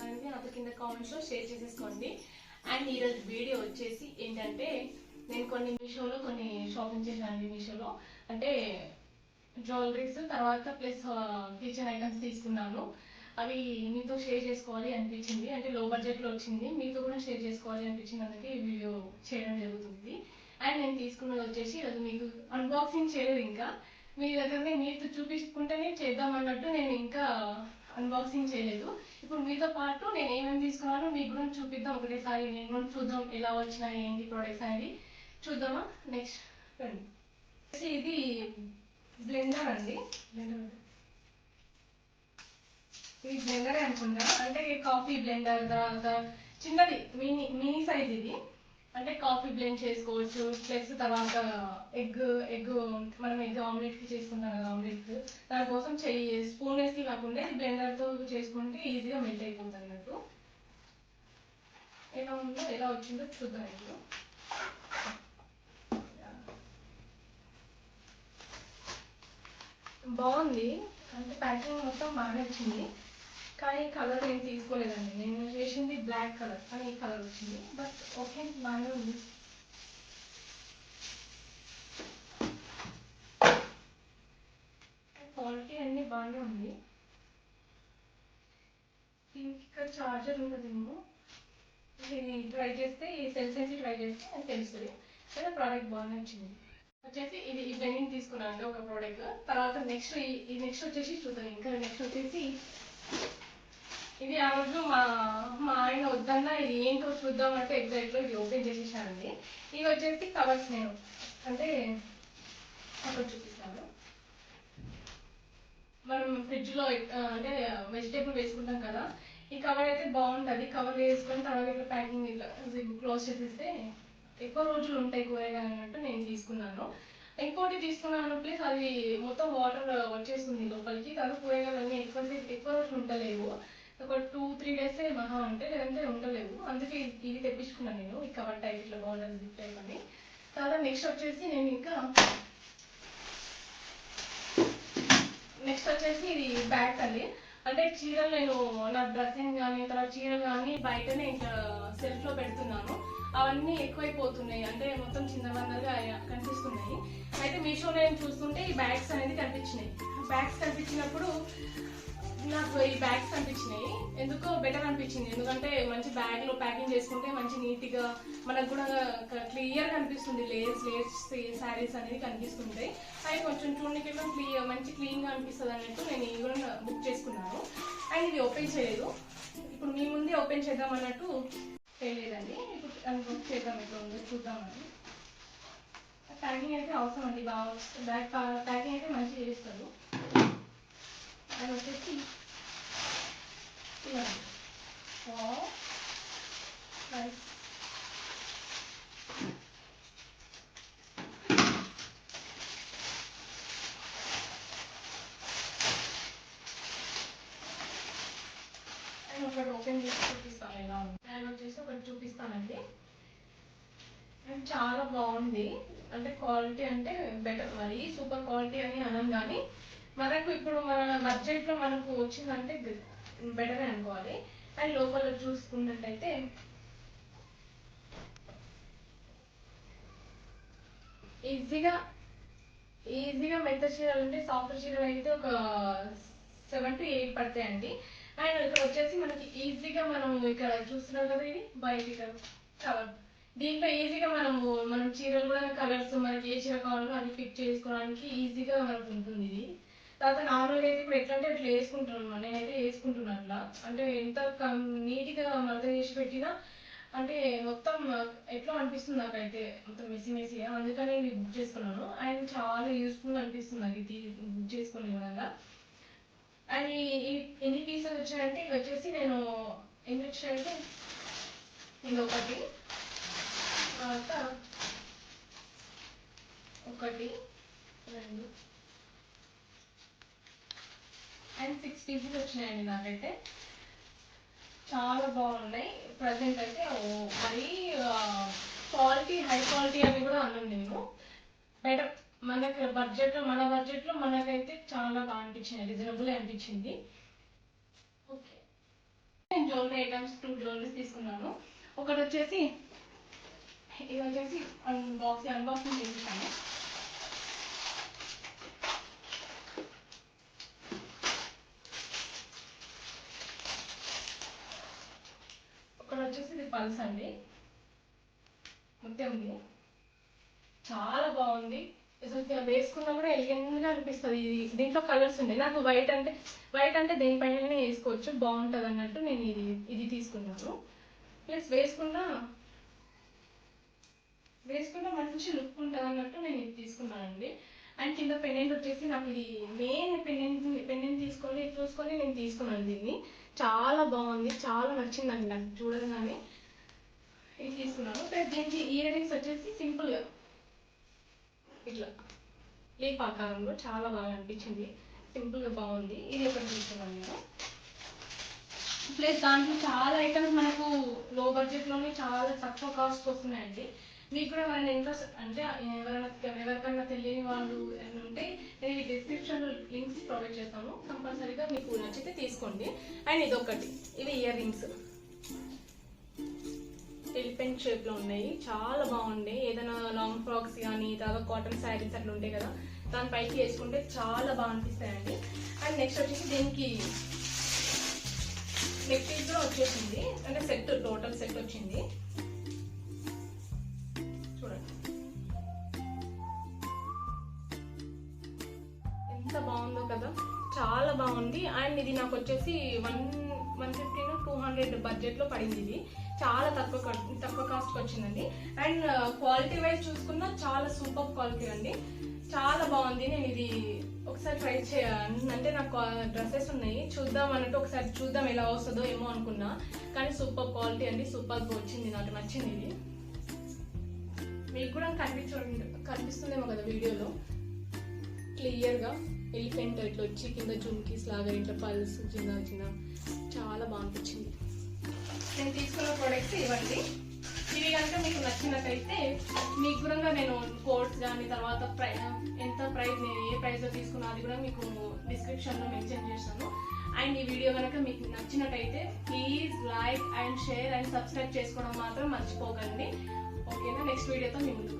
అనేది నాతో కింద కామెంట్స్లో షేర్ చేసేసుకోండి. అండ్ ఈరోజు వీడియో వచ్చేసి ఏంటంటే, నేను కొన్ని మీషోలో కొన్ని షాపింగ్ చేశానండి. మీషోలో అంటే జ్యువెలరీస్ తర్వాత ప్లస్ కిచెన్ ఐటమ్స్ తీసుకున్నాను. అవి మీతో షేర్ చేసుకోవాలి అనిపించింది. అంటే లో బడ్జెట్లో వచ్చింది, మీతో కూడా షేర్ చేసుకోవాలి అనిపించింది. అందుకే ఈ వీడియో చేయడం జరుగుతుంది. అండ్ నేను తీసుకున్నది వచ్చేసి ఈరోజు మీకు అన్బాక్సింగ్ చేయలేదు, ఇంకా మీ దగ్గరనే మీతో చూపించుకుంటేనే చేద్దాం అన్నట్టు నేను ఇంకా అన్బాక్సింగ్ చేయలేదు. ఇప్పుడు మీతో పాటు నేను ఏమేమి తీసుకున్నానో మీకు కూడా చూపిద్దాం ఒకటేసారి. నేను కూడా చూద్దాం ఎలా వచ్చినాయి ఏంటి ప్రోడక్ట్స్ అనేది చూద్దామా. నెక్స్ట్ రండి. ఇది బ్లెండర్ అండి. ఇది బ్లెండరే అనుకుంటా, అంటే కాఫీ బ్లెండర్ చిన్నది మినీ మినీ సైజ్ ఇది. అంటే కాఫీ బ్లెండ్ చేసుకోవచ్చు. ప్లస్ తర్వాత ఎగ్ ఎగ్ మనం ఎగ్ ఆమ్లెట్కి చేసుకుంటాం కదా, ఆమ్లెట్ దానికోసం స్పూన్ వేసి కాకుండా ఇది బ్లెండర్తో చేసుకుంటే ఈజీగా మెల్ట్ అయిపోతుంది అన్నట్టు. ఎలా ఉందో ఎలా వచ్చిందో చూద్దాం ఇప్పుడు. బాగుంది, అంటే ప్యాకింగ్ మొత్తం బాగానే వచ్చింది. కానీ కలర్ ఏం తీసుకోలేదండి, నేను చేసింది బ్లాక్ కలర్ కానీ ఈ కలర్ వచ్చింది. బట్ ఓకే, బాగానే ఉంది. క్వాలిటీ అన్నీ బాగానే ఉంది. దీనికి ఇక్కడ చార్జర్ ఉంటుందేమో, ఇది ట్రై చేస్తే ఈ సెల్స్ వేసి ట్రై చేస్తే అది తెలుస్తుంది. కానీ ప్రోడక్ట్ బాగానే వచ్చింది. వచ్చేసి ఇది ఈ పెయింట్ తీసుకున్నాను అండి ఒక ప్రోడక్ట్. తర్వాత నెక్స్ట్ ఈ నెక్స్ట్ వచ్చేసి చూద్దాం. ఇంకా నెక్స్ట్ వచ్చేసి ఇది ఆ రోజు మా మా ఆయన వద్దన్నా ఇది ఏంటో చూద్దాం అంటే ఎగ్జాక్ట్లో ఇది ఓపెన్ చేసేసానండి. ఇవి వచ్చేసి కవర్స్. నేను అంటే అక్కడ చూపిస్తాను. మనం ఫ్రిడ్జ్లో అంటే వెజిటేబుల్ వేసుకుంటాం కదా, ఈ కవర్ అయితే బాగుంటుంది. కవర్ వేసుకొని తర్వాత ఇట్లా ప్యాకింగ్ ఇట్లా క్లోజ్ చేసేస్తే ఎక్కువ రోజులు ఉంటాయి కూరగాయలు అన్నట్టు నేను తీసుకున్నాను. ఇంకోటి తీసుకున్నాను ప్లీజ్, అది మొత్తం వాటర్ వచ్చేస్తుంది లోపలికి. తర్వాత కూరగాయలు అన్నీ ఎక్కువ రోజులు ఉండలేవు. ఒక 2-3 డేస్ మహా ఉంటే, లేదంటే ఉండలేవు. అందుకే ఇది తెప్పించుకున్నాను నేను. ఈ కవర్ టైప్ ఇట్లా బాగుంటుంది జిప్ టైప్ అని. తర్వాత నెక్స్ట్ వచ్చేసి నేను ఇంకా నెక్స్ట్ వచ్చేసి ఇది బ్యాగ్ అండి. అంటే చీరలు నేను నా డ్రెస్సింగ్ కానీ తర్వాత చీరలు కానీ బయటనే ఇట్లా సెల్ఫ్లో పెడుతున్నాను. అవన్నీ ఎక్కువైపోతున్నాయి, అంటే మొత్తం చిన్నగా కనిపిస్తున్నాయి. అయితే మీషో నేను చూస్తుంటే ఈ బ్యాగ్స్ అనేది కనిపించినాయి. బ్యాగ్స్ కనిపించినప్పుడు నాకు ఈ బ్యాగ్స్ కనిపించినాయి. ఎందుకో బెటర్ అనిపించింది, ఎందుకంటే మంచి బ్యాగ్లో ప్యాకింగ్ చేసుకుంటే మంచి నీట్గా మనకు కూడా క్లియర్ కనిపిస్తుంది. లేయర్స్ శారీస్ అనేది కనిపిస్తుంటాయి. అవి కొంచెం చూడడానికి మంచి క్లీన్గా అనిపిస్తుంది అన్నట్టు నేను ఇది కూడా బుక్ చేసుకున్నాను. అండ్ ఇది ఓపెన్ చేయలేదు, ఇప్పుడు మీ ముందే ఓపెన్ చేద్దాం అన్నట్టు చేయలేదండి. ఇప్పుడు బుక్ చేద్దాం, ఎట్లా ఉందో చూద్దామని. ప్యాకింగ్ అయితే అవసరం అండి, బాగా బ్యాగ్ ప్యాకింగ్ అయితే మంచిగా చేస్తారు. అండ్ వచ్చేసి నైస్. అండ్ ఒకటి ఓపెన్ చేసి చూపిస్తాను ఎలా ఉంది. అండ్ వచ్చేసి ఒకటి చూపిస్తానండి. అండ్ చాలా బాగుంది, అంటే క్వాలిటీ అంటే బెటర్. మరి సూపర్ క్వాలిటీ అని అనం, కానీ మనకు ఇప్పుడు మన బడ్జెట్లో మనకు వచ్చిందంటే బెటర్ అనుకోవాలి. అండ్ లోపల చూసుకున్నట్టయితే ఈజీగా మెత్త చీరలు అంటే సాఫ్ట్ చీరలు అయితే ఒక 7 to 8 పడతాయండి. అండ్ ఇక్కడ వచ్చేసి మనకి ఈజీగా మనం ఇక్కడ చూస్తున్నాం కదా, ఇది బయట కవర్. దీంట్లో ఈజీగా మనం చీరలు కూడా కలర్స్ మనకి ఏ చీర కావాలో అది ఫిట్ చేసుకోవడానికి ఈజీగా మనకు ఉంటుంది ఇది. తర్వాత నార్మల్గా అయితే ఇప్పుడు ఎట్లా అంటే అట్లా వేసుకుంటున్నాను, నేనైతే వేసుకుంటున్నాను అట్లా. అంటే ఎంత నీట్గా మడత చేసి పెట్టినా అంటే మొత్తం ఎట్లా అనిపిస్తుంది నాకైతే, మొత్తం మెస్సీగా. అందుకని ఇది బుక్ చేసుకున్నాను. అండ్ చాలా యూస్ఫుల్ అనిపిస్తుంది నాకు ఇది బుక్ చేసుకునే విధంగా. అండ్ ఎన్ని పీసెస్ వచ్చాయంటే ఇది వచ్చేసి నేను ఎన్ని వచ్చాయంటే ఇది ఒకటి, తర్వాత ఒకటి 2 అండ్ 6 పీసెస్ వచ్చినాయండి నాకైతే. చాలా బాగున్నాయి. ప్రజెంట్ అయితే మరీ క్వాలిటీ హై క్వాలిటీ అని కూడా అన్నాను నేను. బెటర్ మనకి మన బడ్జెట్లో మనకైతే చాలా బాగా అనిపించింది, రీజనబుల్ అనిపించింది. ఓకే. నేను జ్యువెలరీ ఐటమ్స్ 2 జ్యువెలరీస్ తీసుకున్నాను. ఒకటి వచ్చేసి ఇది వచ్చేసి అన్బాక్సింగ్ చేసేసాను. ఒకటి వచ్చేసి ఇది పల్స్ అండి, ముత్యం ఉంది, చాలా బాగుంది. అసలు వేసుకున్నా కూడా ఎలిగెంట్గా అనిపిస్తుంది. దీంట్లో కలర్స్ ఉన్నాయి. నాకు వైట్ అంటే దేనిపైన వేసుకోవచ్చు, బాగుంటుంది అన్నట్టు నేను ఇది తీసుకున్నాను. ప్లస్ వేసుకున్నా మంచి లుక్ ఉంటుంది అన్నట్టు నేను ఇది తీసుకున్నానండి. అండ్ కింద పెండెంట్ వచ్చేసి నాకు ఇది మెయిన్ పెండెంట్ చూసుకొని నేను తీసుకున్నాను. దీన్ని చాలా బాగుంది, చాలా నచ్చిందండి నాకు చూడగానే. ఇది తీసుకున్నాను. ప్లస్ దీనికి ఇయర్ రింగ్స్ వచ్చేసి సింపుల్గా ఇట్లా లీప్ ఆకారంలో చాలా బాగా అనిపించింది, సింపుల్గా బాగుంది. ఇది ఒకటి తీసుకున్నాను నేను. ప్లస్ దాంట్లో చాలా ఐటమ్స్ మనకు లో బడ్జెట్లోనే చాలా తక్కువ కాస్ట్ వస్తున్నాయండి. మీకు కూడా మన ఇంట్రెస్ట్ అంటే ఎవరికైనా తెలియని వాళ్ళు ఉంటే నేను ఈ డిస్క్రిప్షన్లో లింక్స్ ప్రొవైడ్ చేస్తాను, కంపల్సరీగా మీకు నచ్చితే తీసుకోండి. అండ్ ఇదొకటి, ఇవి ఇయర్ రింగ్స్ ఎలిఫెంట్ షేప్లో ఉన్నాయి, చాలా బాగున్నాయి. ఏదైనా లాంగ్ ఫ్రాక్స్ కానీ తర్వాత కాటన్ శారీస్ అట్లా ఉంటాయి కదా, దానిపైకి వేసుకుంటే చాలా బాగా అనిపిస్తాయండి. అండ్ నెక్స్ట్ వచ్చేసి దీనికి నెక్ పీస్ కూడా వచ్చేసింది, అంటే సెట్, టోటల్ సెట్ వచ్చింది. చూడండి ఎంత బాగుందో కదా, చాలా బాగుంది. అండ్ ఇది నాకు వచ్చేసి 150-200 బడ్జెట్లో పడింది. ఇది చాలా తక్కువ కాస్ట్ వచ్చిందండి. అండ్ క్వాలిటీ వైజ్ చూసుకున్నా చాలా సూపర్ క్వాలిటీ అండి, చాలా బాగుంది. నేను ఇది ఒకసారి ట్రై అంటే నాకు డ్రెస్సెస్ ఉన్నాయి చూద్దాం అన్నట్టు, ఒకసారి చూద్దాం ఎలా వస్తుందో ఏమో అనుకున్నా, కానీ సూపర్ క్వాలిటీ అండి, సూపర్ వచ్చింది, నాకు నచ్చింది. ఇది మీకు కూడా కనిపిస్తుందేమో కదా వీడియోలో క్లియర్గా. ఎలిఫెంట్ ఇట్లా వచ్చి కింద జుమ్కీస్ లాగా ఇట్లా పల్స్ చిన్న చాలా బాగా అనిపించింది. నేను తీసుకున్న ప్రోడక్ట్స్ ఇవ్వండి. ఇవి కనుక మీకు నచ్చినట్టయితే మీకు కూడా నేను కోడ్స్ కానీ తర్వాత ఎంత ప్రైస్, నేను ఏ ప్రైస్లో తీసుకున్నా అది కూడా మీకు డిస్క్రిప్షన్లో మెన్షన్ చేస్తాను. అండ్ ఈ వీడియో కనుక మీకు నచ్చినట్టయితే please like and share and subscribe చేసుకోవడం మాత్రం మర్చిపోకండి. ఓకేనా? నెక్స్ట్ వీడియోతో మీ ముందుకు